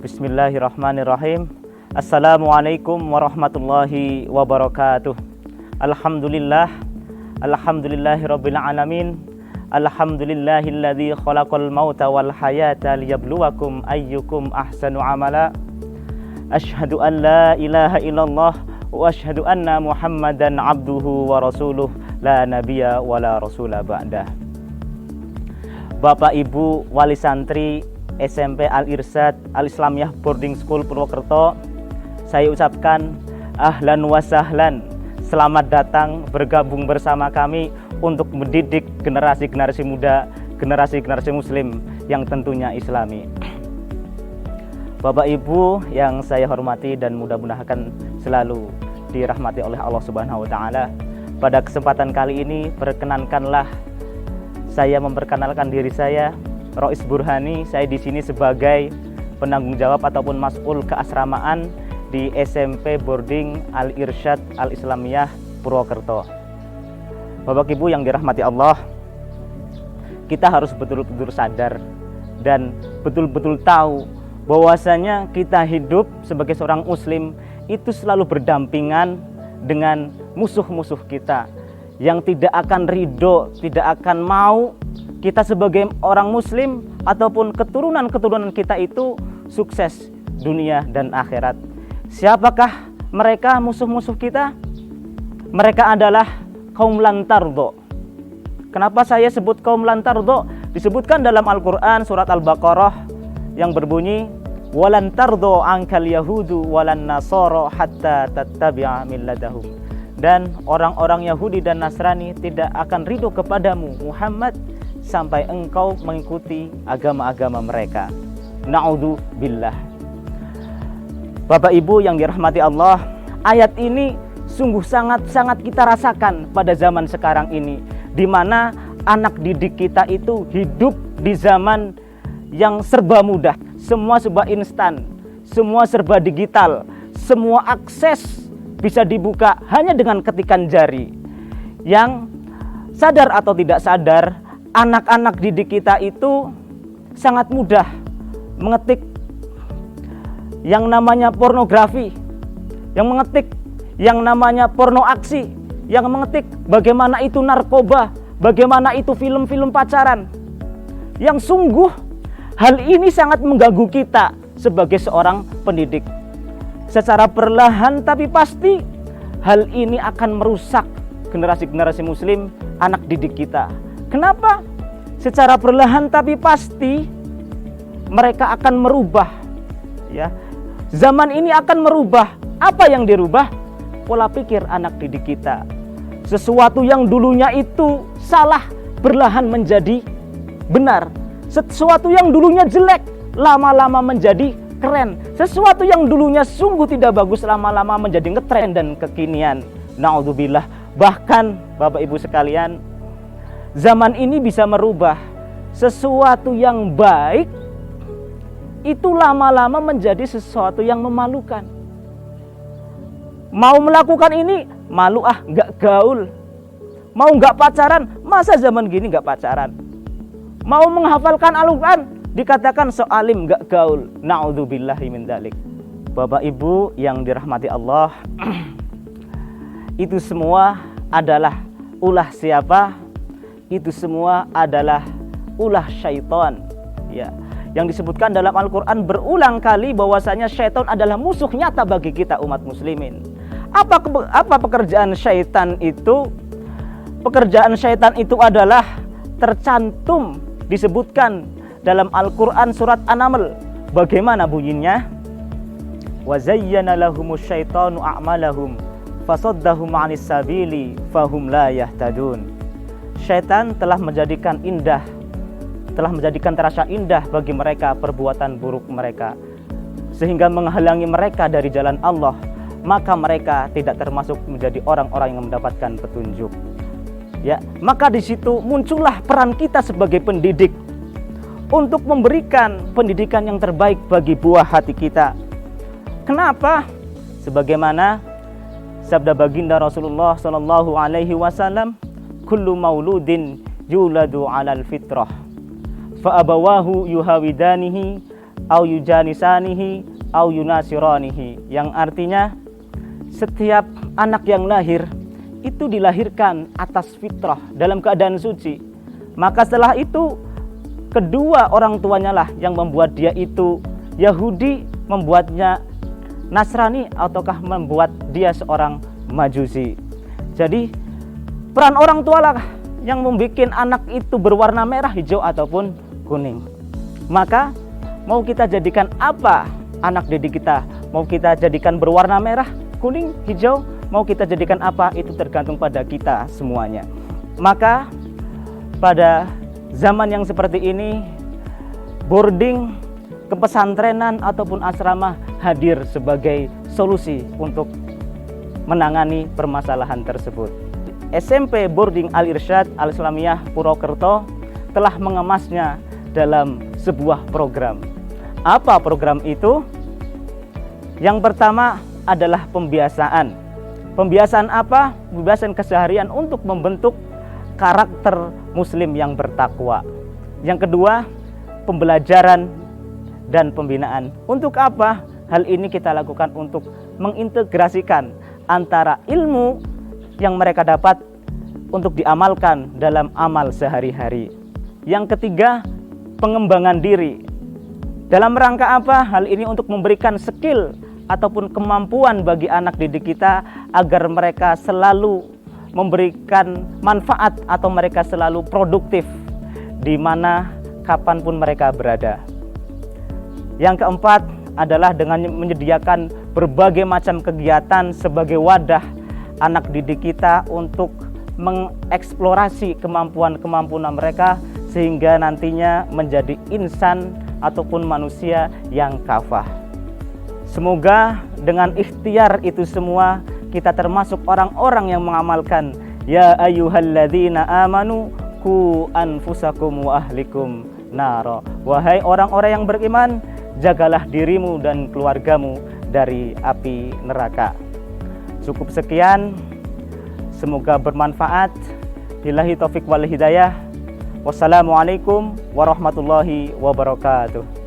Bismillahirrahmanirrahim. Assalamualaikum warahmatullahi wabarakatuh. Alhamdulillahirabbil alamin. Alhamdulillahilladzi khalaqal mauta wal hayata liyabluwakum ayyukum ahsanu amala. Asyhadu an la ilaha illallah wa asyhadu anna Muhammadan abduhu wa rasuluh la nabiyya wa la rasula ba'dah. Bapak Ibu wali santri SMP Al-Irsyad Al-Islamiyah Boarding School Purwokerto, saya ucapkan ahlan wa sahlan, selamat datang bergabung bersama kami untuk mendidik generasi-generasi muda, generasi-generasi muslim yang tentunya islami. Bapak Ibu yang saya hormati dan mudah-mudahan selalu dirahmati oleh Allah Subhanahu wa taala. Pada kesempatan kali ini perkenankanlah saya memperkenalkan diri saya, Rois Burhani. Saya di sini sebagai penanggung jawab ataupun mas'ul keasramaan di SMP Boarding Al-Irsyad Al-Islamiyah Purwokerto. Bapak Ibu yang dirahmati Allah, kita harus betul-betul sadar dan betul-betul tahu bahwasanya kita hidup sebagai seorang muslim itu selalu berdampingan dengan musuh-musuh kita yang tidak akan ridho, tidak akan mau kita sebagai orang muslim ataupun keturunan-keturunan kita itu sukses dunia dan akhirat. Siapakah mereka musuh-musuh kita? Mereka adalah kaum lantardo. Kenapa saya sebut kaum lantardo? Disebutkan dalam Al-Quran surat Al-Baqarah yang berbunyi walan tardo angkal yahudu walan nasoro hatta tattabi'a milladahum. Dan orang-orang Yahudi dan Nasrani tidak akan ridho kepadamu Muhammad sampai engkau mengikuti agama-agama mereka. Na'udzu billah. Bapak Ibu yang dirahmati Allah, ayat ini sungguh sangat-sangat kita rasakan pada zaman sekarang ini, di mana anak didik kita itu hidup di zaman yang serba mudah, semua serba instan, semua serba digital, semua akses bisa dibuka hanya dengan ketikan jari. Yang sadar atau tidak sadar, anak-anak didik kita itu sangat mudah mengetik yang namanya pornografi, yang mengetik yang namanya porno aksi, yang mengetik bagaimana itu narkoba, bagaimana itu film-film pacaran. Yang sungguh hal ini sangat mengganggu kita sebagai seorang pendidik. Secara perlahan tapi pasti hal ini akan merusak generasi-generasi muslim, anak didik kita. Kenapa? Secara perlahan tapi pasti mereka akan merubah, ya. Zaman ini akan merubah. Apa yang dirubah? Pola pikir anak didik kita. Sesuatu yang dulunya itu salah perlahan menjadi benar. Sesuatu yang dulunya jelek lama-lama menjadi keren. Sesuatu yang dulunya sungguh tidak bagus lama-lama menjadi ngetren dan kekinian. Na'udzubillah. Bahkan Bapak Ibu sekalian, zaman ini bisa merubah sesuatu yang baik itu lama-lama menjadi sesuatu yang memalukan. Mau melakukan ini malu, nggak gaul. Mau nggak pacaran, masa zaman gini nggak pacaran. Mau menghafalkan Al-Quran dikatakan soalim, nggak gaul. Na'udzubillahi min dzalik. Bapak Ibu yang dirahmati Allah, itu semua adalah ulah siapa? Itu semua adalah ulah syaitan, ya. Yang disebutkan dalam Al-Quran berulang kali bahwasanya syaitan adalah musuh nyata bagi kita umat muslimin. Apa pekerjaan syaitan itu? Pekerjaan syaitan itu adalah tercantum disebutkan dalam Al-Quran surat An-Naml. Bagaimana bunyinya? Wa zayyana lahumus syaitanu a'malahum fasaddahum 'anis sabili fahum la yahtadun. Syaitan telah menjadikan terasa indah bagi mereka perbuatan buruk mereka, sehingga menghalangi mereka dari jalan Allah, maka mereka tidak termasuk menjadi orang-orang yang mendapatkan petunjuk. Ya, maka di situ muncullah peran kita sebagai pendidik untuk memberikan pendidikan yang terbaik bagi buah hati kita. Kenapa? Sebagaimana sabda baginda Rasulullah sallallahu alaihi wasallam, kullu mauludin yuladu 'alal fitrah fa abawahu yuhawidanihi au yujanisanihi au yunasiranihi, yang artinya setiap anak yang lahir itu dilahirkan atas fitrah dalam keadaan suci. Maka setelah itu kedua orang tuanya lah yang membuat dia itu Yahudi, membuatnya Nasrani, ataukah membuat dia seorang Majusi. Jadi peran orang tua lah yang membuat anak itu berwarna merah, hijau ataupun kuning. Maka mau kita jadikan apa anak didik kita? Mau kita jadikan berwarna merah, kuning, hijau, mau kita jadikan apa, itu tergantung pada kita semuanya. Maka pada zaman yang seperti ini, boarding, kepesantrenan ataupun asrama hadir sebagai solusi untuk menangani permasalahan tersebut. SMP Boarding Al-Irsyad Al-Islamiyah Purwokerto telah mengemasnya dalam sebuah program. Apa program itu? Yang pertama adalah pembiasaan. Pembiasaan apa? Pembiasaan keseharian untuk membentuk karakter muslim yang bertakwa. Yang kedua, pembelajaran dan pembinaan. Untuk apa? Hal ini kita lakukan untuk mengintegrasikan antara ilmu yang mereka dapat untuk diamalkan dalam amal sehari-hari. Yang ketiga, pengembangan diri. Dalam rangka apa? Hal ini untuk memberikan skill ataupun kemampuan bagi anak didik kita agar mereka selalu memberikan manfaat atau mereka selalu produktif di mana kapanpun mereka berada. Yang keempat adalah dengan menyediakan berbagai macam kegiatan sebagai wadah anak didik kita untuk mengeksplorasi kemampuan-kemampuan mereka sehingga nantinya menjadi insan ataupun manusia yang kafah. Semoga dengan ikhtiar itu semua kita termasuk orang-orang yang mengamalkan ya ayyuhalladzina amanu qu anfusakum wa ahlikum nara. Wahai orang-orang yang beriman, jagalah dirimu dan keluargamu dari api neraka. Cukup sekian, semoga bermanfaat. Billahi taufik wal hidayah. Wassalamualaikum warahmatullahi wabarakatuh.